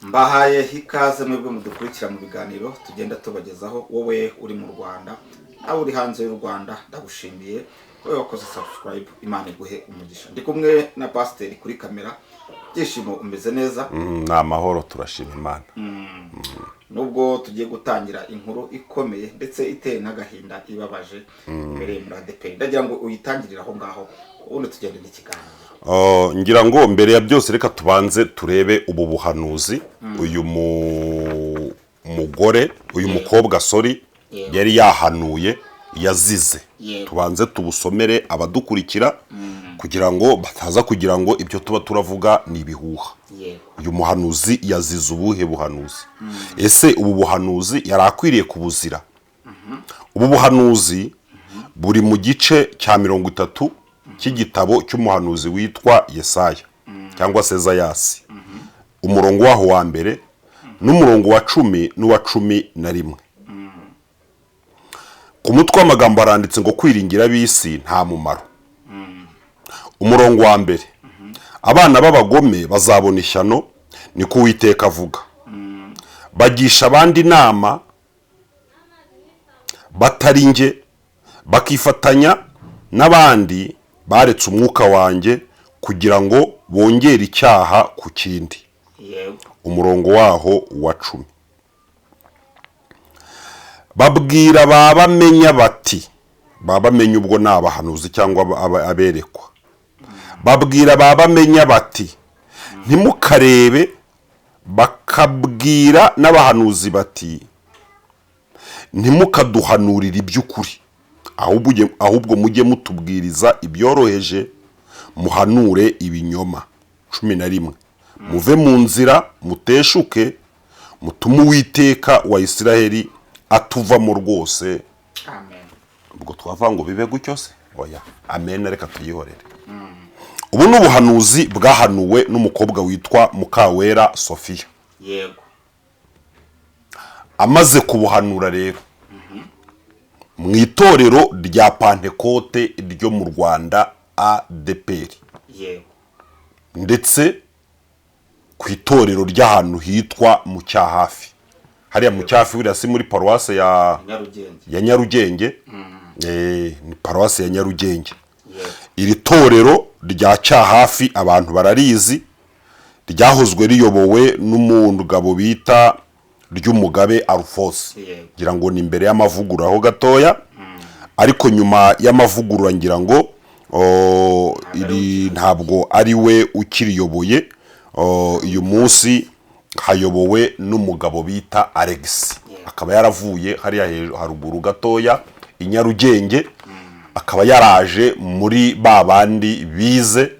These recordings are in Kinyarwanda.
Mbahaye ikaze mwebwe mudukurikira mu biganiro tugenda tubagezaho. Wowe uri mu Rwanda nawe uri hanze y'u Rwanda, ndagushimiye wowe wakoze subscribe. Imana iguhe umugisha. Ndi kumwe na pasiteri kuri kamera. Byishimo, umeze neza? Ni amahoro, turashima Imana. Nubwo tugiye gutangira inkuru ikomeye ndetse iteye n'agahinda ibabaje imbere muri ADEPR, ndagira ngo uyitangirire aho ngaho ubundi tugende n'ikiganiro. Ngira ngo mbere ya byose reka tubanze turebe ubu buhanuzi uyu mugore uyu mukobwa yari yahanuye yazize. Tubanze tubusomere abadukurikira kugira ngo bataza kugira ngo ibyo tuba turavuga ni ibihuha. Uyu muhanuzi yazize ubuhe buhanuzi? Ese ubu buhanuzi yari akwiriye kubuzira? Ubu buhanuzi buri mu gice cya 30 cy'igitabo cy'umuhanuzi witwa Yesaya cyangwa Sezayasi, umurongo waho wa mbere n'umurongo wa 10 n'uwa 11. Ku mutwe w'amagambo aranditse ngo kwiringira bisi nta mumaro. Umurongo wa mbere, abana b'abagome bazabona ishyano, niko Uwiteka avuga. Bagisha abandi inama batari nge, bakifatanya n'abandi baretse umwuka wanjye kugira ngo bongere icyaha ku kindi. Umurongo waho wa 10. Babwira babamenya bati, babamenya ubwo ni abahanuzi cyangwa aberekwa. Babwira babamenya bati ntimukarebe, bakabwira n'abahanuzi bati ntimukaduhanurire iby'ukuri, ahubwo mujye mutubwiriza ibyoroheje, muhanure ibinyoma. 11. Muve mu nzira muteshuke, mutume Uwiteka wa Isiraheli atuvamo rwose. Amen. Ubwo twavuga ngo bibe gutyo se? Oya, amen, reka tuyihorere. Ubu ni ubuhanuzi bwahanuwe n'umukobwa witwa Mukawera Sophia. Yego. Amaze kubuhanura rero mu itorero rya Pantekote ryo mu Rwanda ADEPR. Yego. Ndetse ku itorero ry'ahantu hitwa mu Cyahafi. Hariya mu Cyahafi wira si muri paruwase ya Nyarugenge. Ni paruwase ya Nyarugenge. Iri torero rya Cyahafi abantu bararizi, ryahozwe riyobowe n'umugabo bita Ryumugabe Alphonse. Ngira ngo ni imbere y'amavugurura ho gatoya, ariko nyuma y'amavugurura ngira ngo iri ntabwo ari we ukiriyoboye. Uyu munsi hayobowe n'umugabo bita Alex, akaba yaravuye hariya haruguru gatoya i Nyarugenge, akaba yaraje muri babandi bize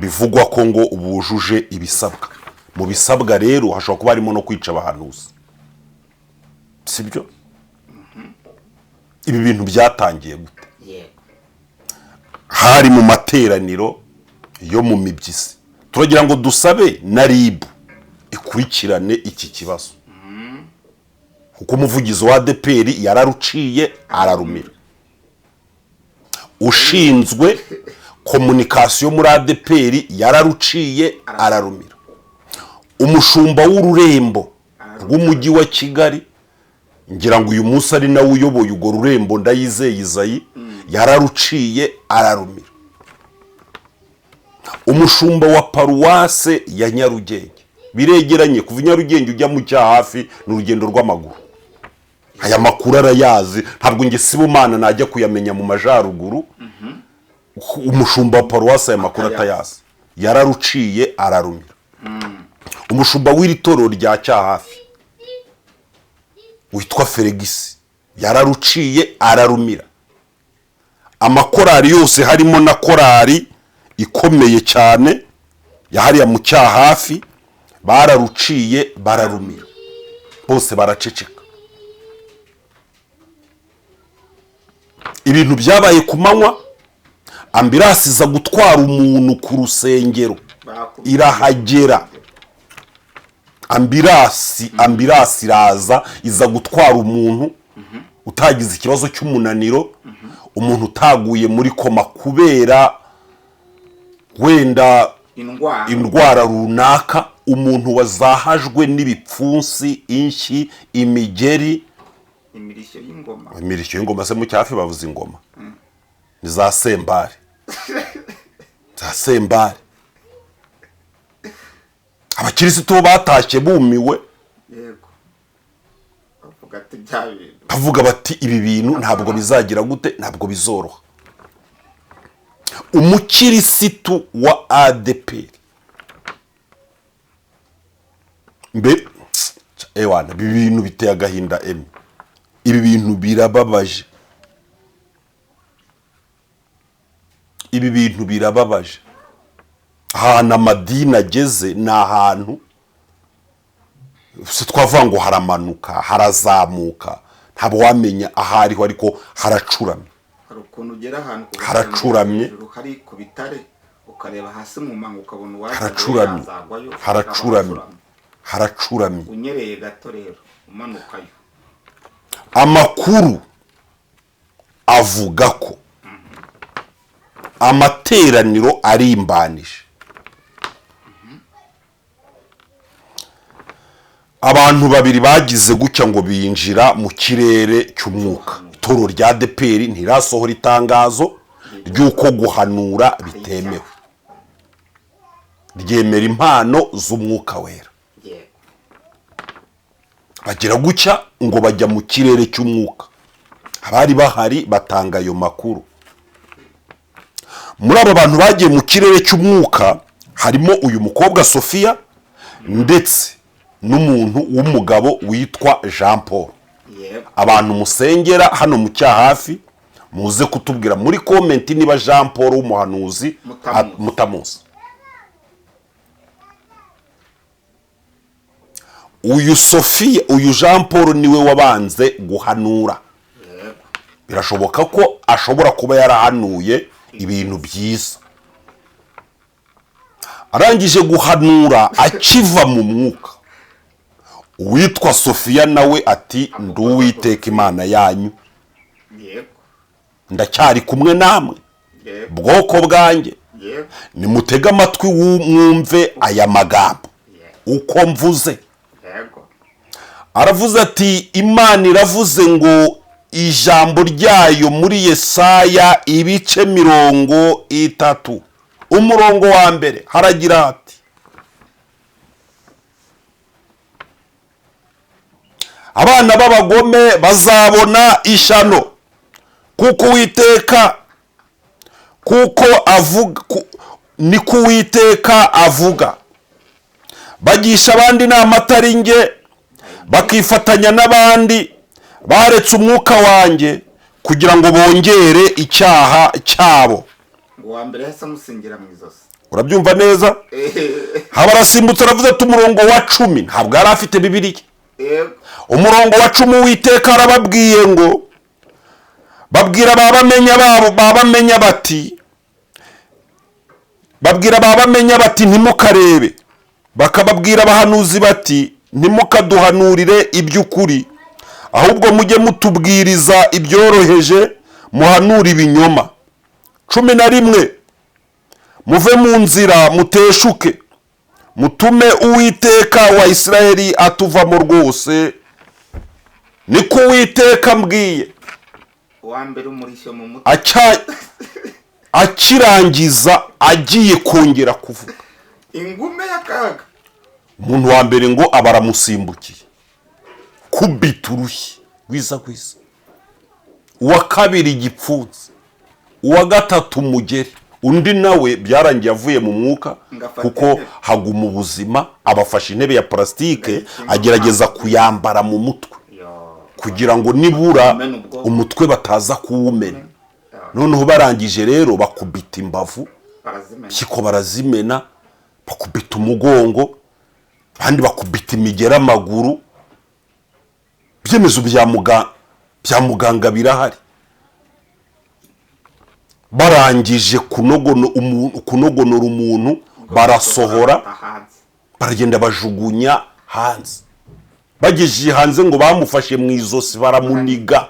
bivugwa ko ngo ubujuje ibisabwa. Mu bisabwa rero hashobora kuba harimo no kwica abahanuzi, sibyo? Ibi bintu byatangiye gute? Hari mu materaniro yo mu Mibyizi. Turagira ngo dusabe na RIB ikurikirane iki kibazo, kuko umuvugizi wa ADEPR yararuciye ararumira. Ushinzwe communication muri ADEPR yararuciye ararumira. Umushumba w'ururembo rw'umujyi wa Kigali, ngira ngo uyu munsi ari nawe uyoboye urwo rurembo, Ndayizeye Izayi, yararuciye ararumira. Umushumba wa paruwase ya Nyarugenge, biregeranye, kuva Nyarugenge ujya mu Cyahafi n'urugendo rw'amaguru. Aya makuru arayazi, ntabwo nge Sibomana najya kuyamenya mu majaruguru. Umushumba wa paruwase aya makuru atayazi, yararuciye ararumira. Umushumba w'iri torero rya Cyahafi witwa Feregisi yararuciye ararumira. Amakorari yose harimo na korari ikomeye cyane yahariya mu Cyahafi bararuciye bararumira, bose baraceceka. Ibintu byabaye ku manywa, ambirasi iza gutwara umuntu ku rusengero irahagera. Ambirasi iraza iza gutwara umuntu utagize ikibazo cy'umunaniro, umuntu utaguye muri koma kubera wenda indwara runaka, umuntu wazahajwe n'ibipfunsi, inshyi, imigeri, imirishyo y'ingoma se mu cyafi bavuza ingoma ni za sembare za sembare. Abakirisitu batashye bumiwe, bavuga bati ibi bintu ntabwo bizagira gute, ntabwo bizoroha. Umukirisitu wa ADEPR mbe ewana, ibi bintu biteye agahinda emi, ibi bintu birababaje, ibi bintu birababaje. Ahantu amadini ageze ni ahantu si twavuga ngo haramanuka harazamuka, ntabwo wamenya ahariho, ariko haracuramye. Hari ukuntu ugera ahantu haracuramye, hari ku bitare ukareba hasi mu manga ukabona uwaje haracuramye, haracuramye, unyereye gato rero umanukayo. Amakuru avuga ko amateraniro arimbanije, abantu babiri bagize gutya ngo binjira mu kirere cy'umwuka. Itoro rya ADEPR ntirasohora itangazo ry'uko guhanura bitemewe, ryemera impano z'umwuka wera. Bagira gutya ngo bajya mu kirere cy'umwuka, abari bahari batanga ayo makuru. Muri abo bantu bagiye mu kirere cy'umwuka harimo uyu mukobwa Sofia ndetse n'umuntu w'umugabo witwa Jean Paul. Abantu musengera hano mu cyahafi muze kutubwira muri comment niba Jean Paul w'umuhanuzi mutamuzi. Uyu Sofia, uyu Jean Paul niwe wabanze guhanura. Birashoboka ko ashobora kuba yarahanuye ibintu byiza. Arangije guhanura akiva mu mwuka, uwitwa Sofia nawe ati nduwiteka Imana yanyu, ndacyari kumwe namwe bwoko bwanjye, nimutega amatwi mwumve aya magambo uko mvuze. Aravuze ati Imana iravuze ngo ijambo ryayo muri Yesaya ibice 30 umurongo wa mbere haragira hati, abana b'abagome bazabona ishano kuko Uwiteka niko Uwiteka avuga, bagisha abandi inama atari nge, bakifatanya n'abandi baretse umwuka wanjye kugira ngo bongere icyaha cyabo. Uwa mbere hasa musingira mu izosi. Urabyumva neza? Habarasimbutse aravuze ati umurongo wa 10 ntabwo yari afite Bibiliya. Umurongo wa 10 Uwiteka arababwiye ngo babwira babamenya bati ntimukarebe, bakababwira abahanuzi bati ntimukaduhanurire iby'ukuri, ahubwo mujye mutubwiriza ibyoroheje, muhanura ibinyoma. 11 muve mu nzira muteshuke, mutume Uwiteka wa Isiraheli atuvamo rwose, niko Uwiteka mbwiye. Uwa mbere umurishyo mu mutwe akirangiza agiye kongera kuvuga ingume y'akaga. Umuntu wa mbere ngo abaramusimbukiye kubita urushyi rwiza, uwa kabiri igipfunsi, uwa gatatu umugeri, undi nawe byarangiye avuye mu mwuka kuko haguma ubuzima, abafashe intebe ya plastike agerageza kuyambara mu mutwe kugira ngo nibura umutwe bataza kuwumena. Noneho barangije rero bakubita imbavu, siko barazimena, bakubita umugongo, kandi bakubita imigera amaguru. Byemezo bya muganga birahari. Barangije kunogonora umuntu, barasohora, baragenda bajugunya hanze. Bagejeje hanze ngo bamufashe mu izosi baramuniga.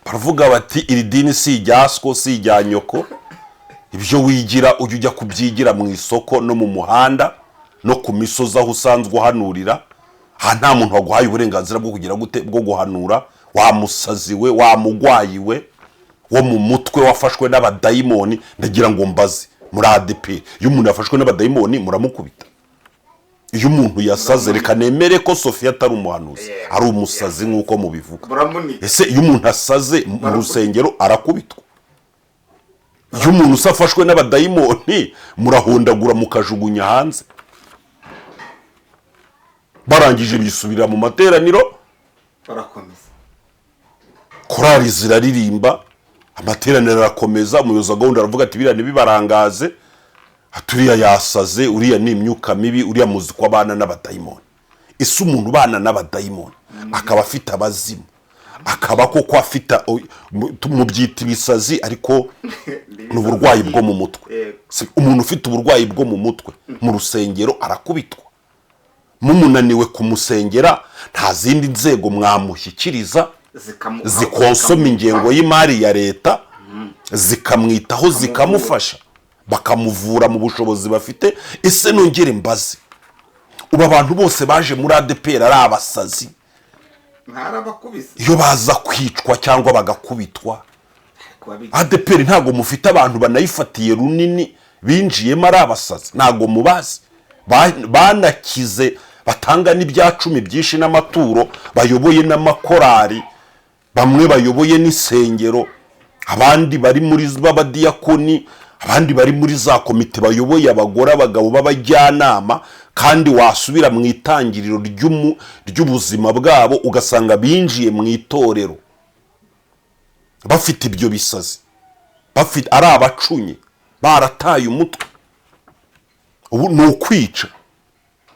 Baravuga bati iri dini si ijyasko, si ijyanyoko, ibyo wigira ujya kubyigira mu isoko no mu muhanda, no ku misozi aho usanzwe uhanurira, nta muntu waguhaye uburenganzira bwo kugira gute bwo guhanura. Wamusaziwe, wamugwayiwe wo mu mutwe wafashwe n'abadayimoni. Ndagira ngo mbaze muri ADP, iyo umuntu yafashwe n'abadayimoni muramukubita? Iyo umuntu yasaze, reka nemere ko Sofia atari umuhanuzi, ari umusazi nk'uko mubivuga. Ese iyo umuntu asaze mu rusengero arakubitwa? Iyo umuntu usafashwe n'abadayimoni murahondagura mukajugunya hanze, barangije bisubira mu materaniro, barakomeza, korali ziraririmba, amateraniro arakomeza, umuyobozi wa gahunda aravuga ati biriya ntibibarangaze, aturiya yasaze, uriya ni imyuka mibi, uriya muzi ko abana n'abadayimoni. Ese umuntu ubana n'abadayimoni akaba afite abazimu, akaba koko afite mubyita ibisazi, ariko n'uburwayi bwo mu mutwe. Umuntu ufite uburwayi bwo mu mutwe mu rusengero arakubitwa. Mumunaniwe kumusengera, nta zindi nzego mwamushyikiriza zikonsoma ingengo y'imari ya leta, zikamwitaho, zikamufasha, bakamuvura mu bushobozi bafite. Ese nongere mbaze, ubu abantu bose baje muri ADPR ari abasazi? Iyo baza kwicwa cyangwa bagakubitwa, ADPR ntago mufite abantu banayifatiye runini binjiyemo ari abasazi? Ntago mubazi? Banakize, batanga n'ibya 10 byinshi n'amaturo, bayoboye n'amakorari, bamwe bayoboye n'isengero, abandi bari muri babadiyakoni, abandi bari muri za komite bayoboye abagore, abagabo b'abajyanama. Kandi wasubira mu itangiriro ry'ubuzima bwabo ugasanga binjiye mu itorero bafite ibyo bisazi, bafite ari abacunye, barataye umutwe. Ubu ni ukwica,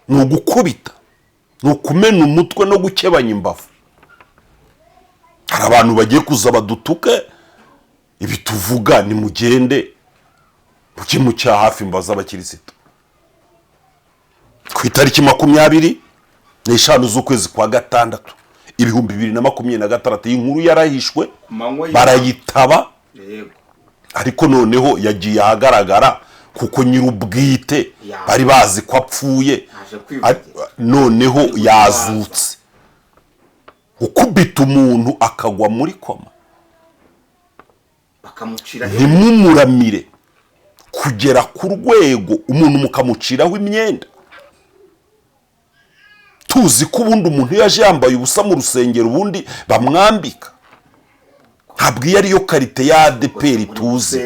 ni ugukubita, ni ukumena umutwe no gukebanya imbavu. Hari abantu bagiye kuza badutuke, ibi tuvuga ni mugende muke mu cya hafi mbaza abakirisitu. Ku itariki 25 z'ukwezi kwa gatandatu 2026 inkuru yarahishwe, barayitaba, ariko noneho yagiye ahagaragara kuko nyirubwite bari bazi ko apfuye, noneho yazutse. Ukubita umuntu akagwa muri koma, ntimumuramire kugera ku rwego umuntu mukamuciraho imyenda. Tuzi ko ubundi umuntu yaje yambaye ubusa mu rusengero ubundi bamwambika. Ntabwo iyo ariyo karite ya ADPR tuzi.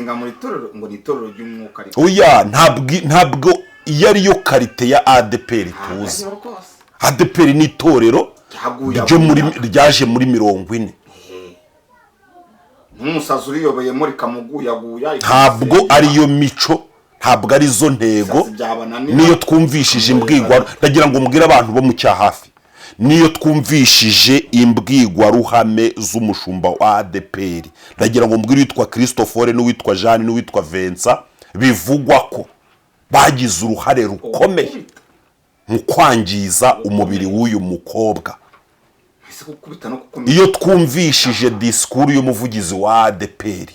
Oya, ntabwo iyo ariyo karite ya ADPR tuzi. ADPR ni itorero ryaje muri 40. N'umusazi uriyoboye muri kamuguyaguya, ntabwo ariyo mico, ntabwo arizo ntego. Niyo twumvishije imbwirwa, ndagira ngo mbwire abantu bo mu cyahafi, niyo twumvishije imbwirwa ruhame z'umushumba wa ADPR, ndagira ngo mbwire witwa Christopher n'uwitwa Jean n'uwitwa Vincent, bivugwa ko bagize uruhare rukomeye mu kwangiza umubiri w'uyu mukobwa. Iyo twumvishije disikuru y'umuvugizi wa ADPR,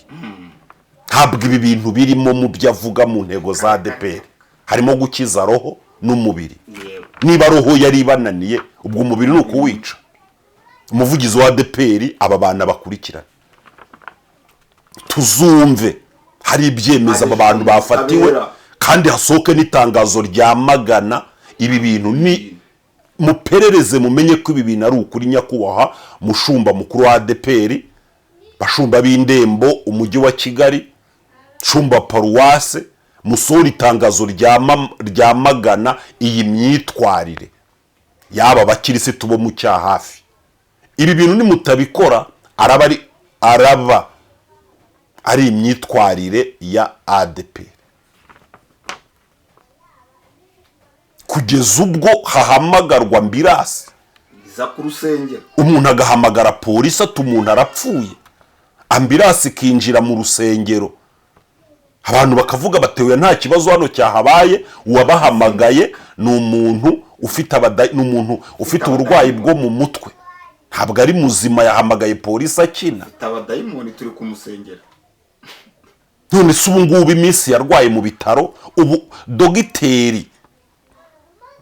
ntabwo ibi bintu birimo mu byo avuga mu ntego za ADPR. Harimo gukiza roho n'umubiri. Niba roho yari bananiye, ubwo umubiri ni ukuwica. Umuvugizi wa ADPR aba bana bakurikirana, tuzumve hari ibyemeza aba bantu bafatiwe, kandi hasohoke n'itangazo ryamagana ibi bintu. Ni muperereze mumenye ko ibi bintu ari ukuri. Nyakubahwa mushumba mukuru wa ADPR, bashumba b'indembo umujyi wa Kigali, shumba paruwase, musora itangazo ryamagana iyi myitwarire yaba bakirisitu bo mu cyahafi. Ibi bintu ni mutabikora araba ari imyitwarire ya ADPR. Kugeza ubwo hahamagarwa ambirasi iza ku rusengero, umuntu agahamagara polisi ati umuntu arapfuye, ambirasi kinjira mu rusengero, abantu bakavuga batewe nta kibazo hano cyahabaye, uwabahamagaye ni umuntu ufite uburwayi bwo mu mutwe, ntabwo ari muzima. Yahamagaye polisi akina, abadayimoni turi kumusengera. None se ubu ngubu iminsi yarwaye mu bitaro, ubu dogiteri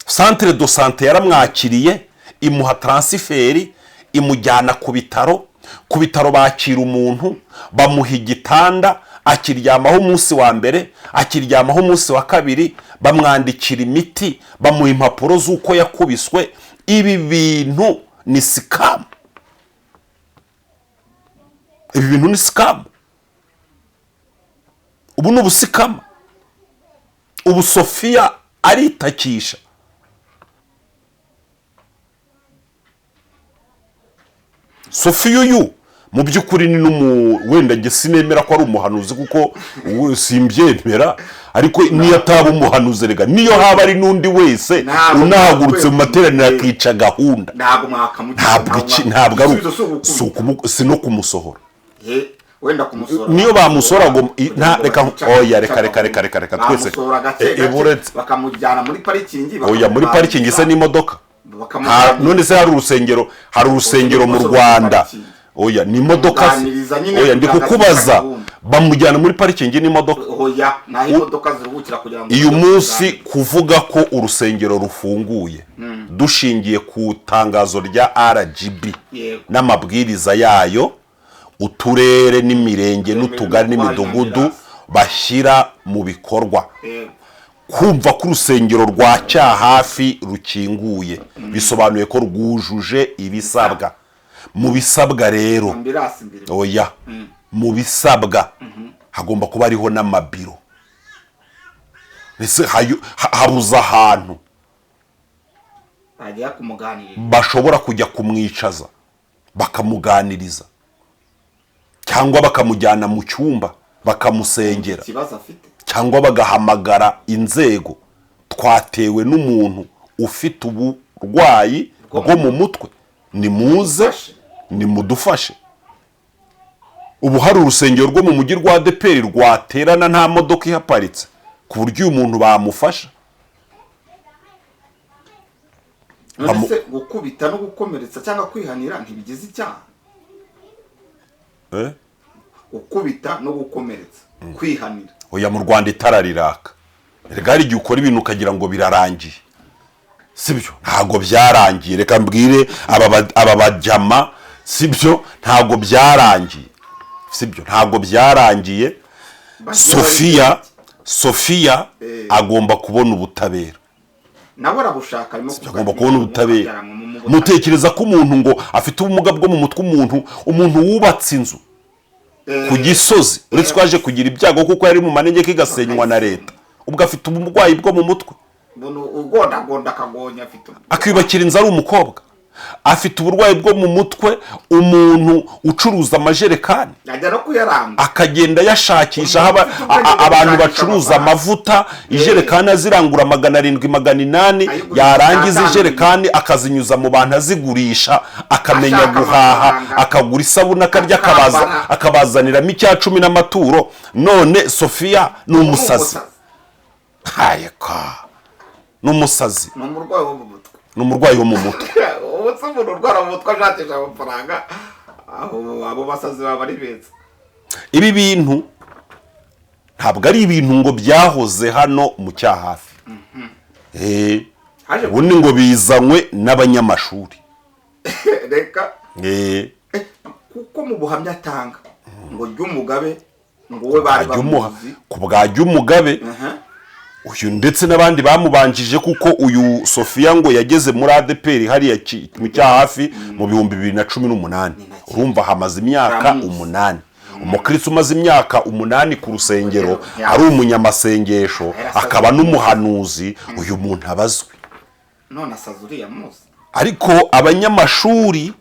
centre de santé yaramwakiriye imuha transferi imujyana ku bitaro bakira umuntu bamuha igitanda akiryamaho umunsi wa mbere akiryamaho umunsi wa kabiri bamwandikira imiti bamuha impapuro z'uko yakubiswe. Ibi bintu ni scam. Ibi bintu ni scam. Ubu ni ubusikama. Ubu Sofia aritakisha. Sofia uyu mu by'ukuri ni wenda nge sinemera ko ari umuhanuzi kuko simbyemera, ariko niyo ataba umuhanuzi rega niyo haba ari n'undi wese unahagurutse mu materaniro akica gahunda ntabwo ari si no kumusohora. Wenda kumusohora niyo bamusohora ngo reka twese bakamujyana muri parikingi muri parikingi se n'imodoka. None se hari urusengero mu Rwanda ni imodoka. Ndi kukubaza bamujyana muri parikingi n'imodoka. Uyu munsi kuvuga ko urusengero rufunguye dushingiye ku tangazo rya RGB n'amabwiriza yayo, uturere n'imirenge n'utugari n'imidugudu bashyira mu bikorwa, kumva ko urusengero rwa Cyahafi rukinguye bisobanuye ko rwujuje ibisabwa. Mu bisabwa rero mu bisabwa hagomba kuba hariho n'amabiro. Habuze ahantu bashobora kujya kumwicaza bakamuganiriza, cyangwa bakamujyana mu cyumba bakamusengera, cyangwa bagahamagara inzego. Twatewe n'umuntu ufite uburwayi bwo mu mutwe, nimuze nimudufashe. Ubu hari urusengero rwo mu mujyi rwa ADEPR rwaterana nta modoka ihaparitse ku buryo uyu muntu bamufasha. None gukubita no gukomeretsa cyangwa kwihanira ntibigize icyaha? Gukubita no gukomeretsa kwihanira. Oya, mu Rwanda itara riraka. Rega hari igihe ukora ibintu ukagira ngo birarangiye, sibyo? Ntago byarangiye. Reka mbwire aba bajama, sibyo? Ntago byarangiye, sibyo? Ntago byarangiye. Sofia agomba kubona ubutabera. Nabo arabushaka arimo agomba kubona ubutabera. Mutekereza ko umuntu ngo afite ubumuga bwo mu mutwe, umuntu wubatse inzu ku Gisozi uretse kwaje kugira ibyago kuko yari mu manegeka igasenywa na leta, ubwo afite ubumurwayi bwo mu mutwe, ugondagonda akagonya afite akibakira inzu ari umukobwa, afite uburwayi bwo mu mutwe. Umuntu ucuruza amajerekani ajya no kuyaranga akagenda yashakisha abantu bacuruza amavuta, ijerekani azirangura 700 800, yarangiza ijerekani akazinyuza mu bantu azigurisha, akamenya guhaha, akagura isabune akarya, akabazaniramo icya 10 n'amaturo. None Sofia ni umusazi. Hayeka n'umusazi, n'umurwayi wo mu mutwe, n'umurwayi wo mu mutwe. Ubutse umuntu urwara mu mutwe ashakisha amafaranga, abo basazi baba ari beza. Ibi bintu ntabwo ari ibintu ngo byahoze hano mu Cyahafi. Ubundi ngo bizanywe n'abanyamashuri. Reka kuko mu buhamya atanga ngo Ryumugabe ngo we bari bamuzi ku bwa Ryumugabe. Uyu ndetse n'abandi bamubanjije, kuko uyu Sofia ngo yageze muri ADEPR hariya mu Cyahafi mu 2018. Urumva hamaze imyaka 8. Umukristo umaze imyaka 8 ku rusengero, ari umunyamasengesho, akaba n'umuhanuzi. Uyu muntu abazwe. None asazuriya muzi. Ariko abanyamashuri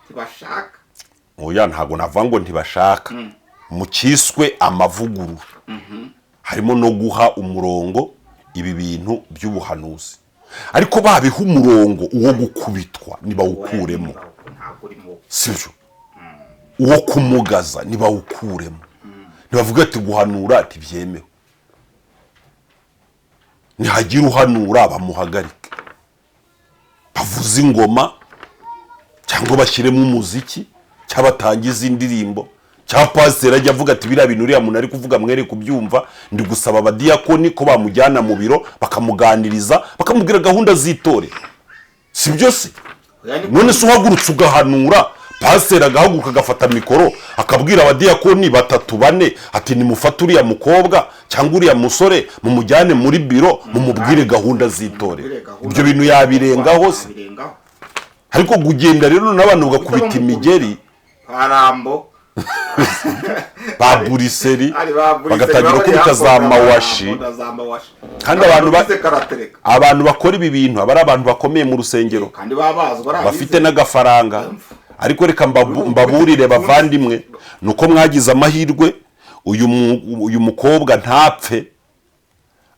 ntibashaka. Oya, ntago navuga ngo ntibashaka. Mu kiswe amavugurura harimo no guha umurongo ibi bintu by'ubuhanuzi, ariko babiha umurongo uwo gukubitwa nibawukuremo, sibyo? Uwo kumugaza nibawukuremo, nibavuga ati guhanura ati byemewe, nihagira uhanura bamuhagarike, bavuze ingoma cyangwa bashyiremo umuziki, cyabatangiza indirimbo, cya pasiteri ajya avuga ati biriya bintu uriya muntu ari kuvuga mwere kubyumva, ndi gusaba abadiyakoni ko bamujyana mu biro bakamuganiriza bakamubwira gahunda z'itorero. si byo se? None se uhagurutse ugahanura, pasiteri agahaguruka agafata mikoro akabwira abadiyakoni 3-4 ati nimufate uriya mukobwa cyangwa uriya musore mumujyane muri biro mumubwire gahunda z'itorero. Ibyo bintu yabirengaho se? Ariko kugenda rero n'abantu bagakubita imigeri Parambo ba buriseri bagatangira kubita za mawashi, kandi abantu bakora ibi bintu aba ari abantu bakomeye mu rusengero kandi babazwa bafite n'agafaranga. Ariko reka mbaburire bavandimwe, nuko mwagize amahirwe uyu mukobwa ntapfe,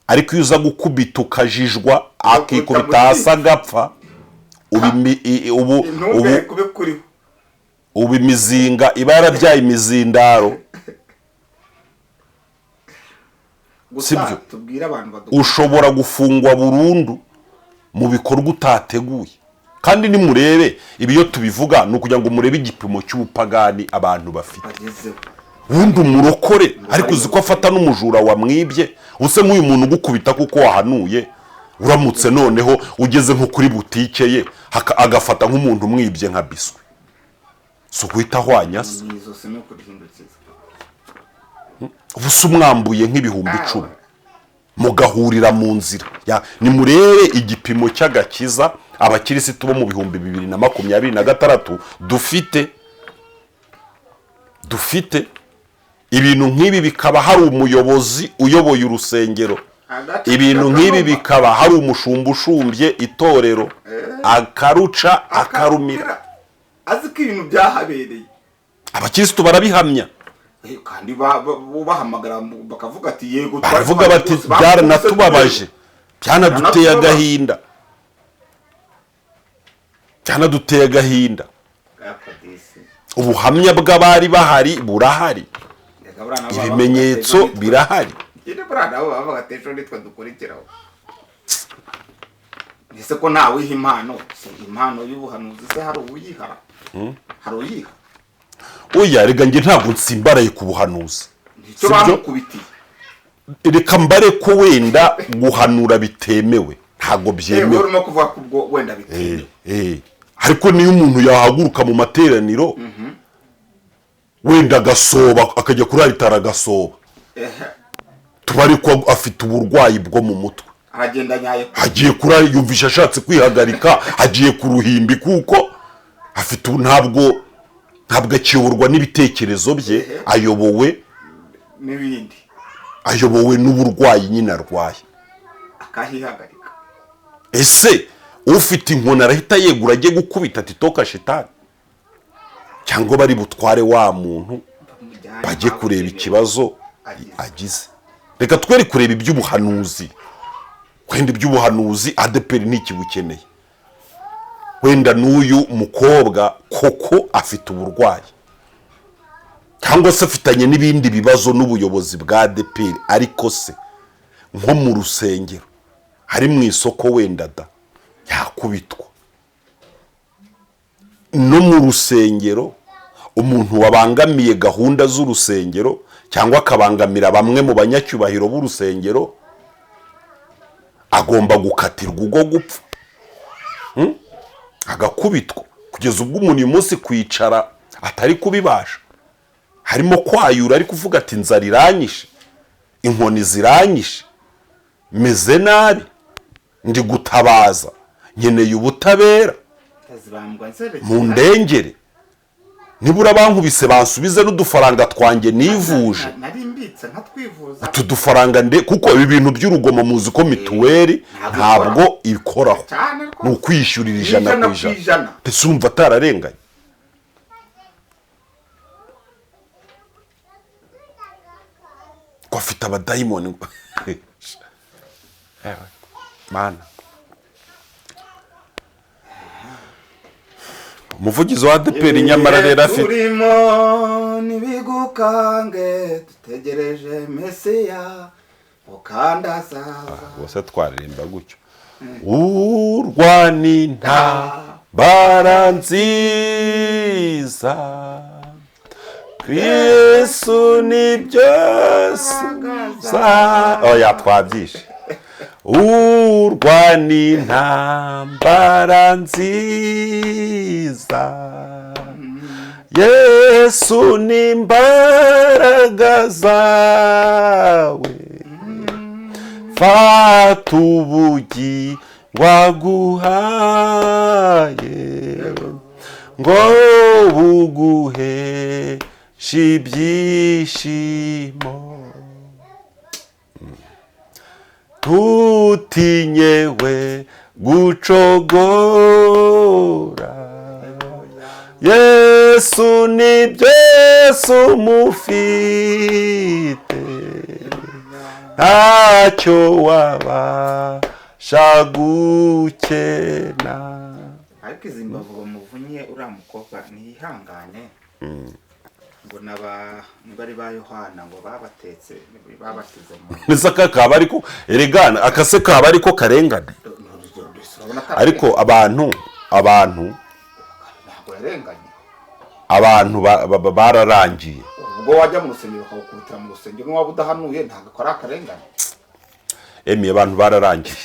ariko iyo uza gukubita ukajijwa akikubita hasi agapfa, ubu imizinga iba yarabyaye imizindaro. Sibyo? Ushobora gufungwa burundu mu bikorwa utateguye. Kandi nimurebe ibiyo tubivuga ni ukugira ngo murebe igipimo cy'ubupagani abantu bafite. Wundi umurokore ariko uzi ko afata n'umujura wamwibye, use nk'uyu muntu ugukubita kuko wahanuye, uramutse noneho ugeze nko kuri butike ye agafata nk'umuntu umwibye nka biswi, so guhita ahwanya se? Ubusa umwambuye nk'ibihumbi 10 mugahurira mu nzira. Nimurebe igipimo cy'agakiza abakirisitu bo mu 2026 dufite ibintu nk'ibi, bikaba hari umuyobozi uyoboye urusengero, ibintu nk'ibi bikaba hari umushumba ushumbye itorero akaruca akarumira. Azi ko ibintu byahabereye abakirisitu barabihamya, kandi bahamagara bakavuga ati yego, baravuga bati byaranatubabaje, byanaduteye agahinda, byanaduteye agahinda. Ubuhamya bw'abari bahari burahari, ibimenyetso birahari. Ese ko nawe impano, impano y'ubuhanuzi se hari uyihara? Hari uyiha? Oya, rega nge ntabwo nsimbaraye ku buhanuzi. Icyo bamukubitiye. Reka mbare ko wenda guhanura bitemewe, ntabwo byemewe. Urimo kuvuga ko ubwo wenda bitemewe. Ariko niyo umuntu yahaguruka mu materaniro wenda agasoba akajya kuri alitara agasoba, tubari ko afite uburwayi bwo mu mutwe, aragenda nyaye, agiye kuri yumvisha ashatse kwihagarika, agiye ku ruhimbi kuko afite ntabwo akiyoborwa n'ibitekerezo bye, ayobowe n'ibindi, ayobowe n'uburwayi nyine arwaye akahihagarika. Ese ufite inkoni arahita yegura ajye gukubita ati toka shitani, cyangwa bari butware wa muntu bajye kureba ikibazo agize? Reka twere kureba iby'ubuhanuzi. Wenda iby'ubuhanuzi ADEPR ntikibukeneye, wenda n'uyu mukobwa koko afite uburwayi cyangwa se afitanye n'ibindi bibazo n'ubuyobozi bwa ADEPR, ariko se nko mu rusengero hari mu isoko wenda yakubitwa. No mu rusengero umuntu wabangamiye gahunda z'urusengero cyangwa akabangamira bamwe mu banyacyubahiro b'urusengero agomba gukatirwa ubwo gupfa, agakubitwa kugeza ubwo umuntu uyu munsi kwicara atari kubibasha, harimo kwayura ari kuvuga ati inzara iranyishe, inkoni ziranyishe, meze nabi, ndi gutabaza, nkeneye ubutabera, mu ndengere, nibura bankubise bansubize n'udufaranga twanjye nivuje. Utu dufaranga kuko ibi bintu by'urugomo muzi ko mituweli ntabwo ikoraho, ni ukwishyurira 100%. Ese urumva atararenganye? Ko afite abadayimoni mana. Umuvugizi wa ADEPR nyamara rero afite turimo nibigukange dutegereje Mesiya ukandaza. Bose twaririmba gutyo, urwaninta baranziza Yesu ni byose oya twabyishe urwana intambara nziza Yesu ni imbaraga zawe fata ubugi waguhaye ngo buguheshe ibyishimo ntutinyewe gucogora Yesu ni byose umufite ntacyo wabasha gukena ariko izi mbavu bamuvunye uriya mukobwa ntihangane ngo bari ba Yohana ngo babatetse babatize mu nisaka kaba ariko eregana akase kaba ariko karengane ariko abantu ntabwo yarenganye abantu bararangiye ubwo wajya mu rusengero ukawukubitira mu rusengero n'uwaba udahanuye ntabwo akora akarengane abantu bararangiye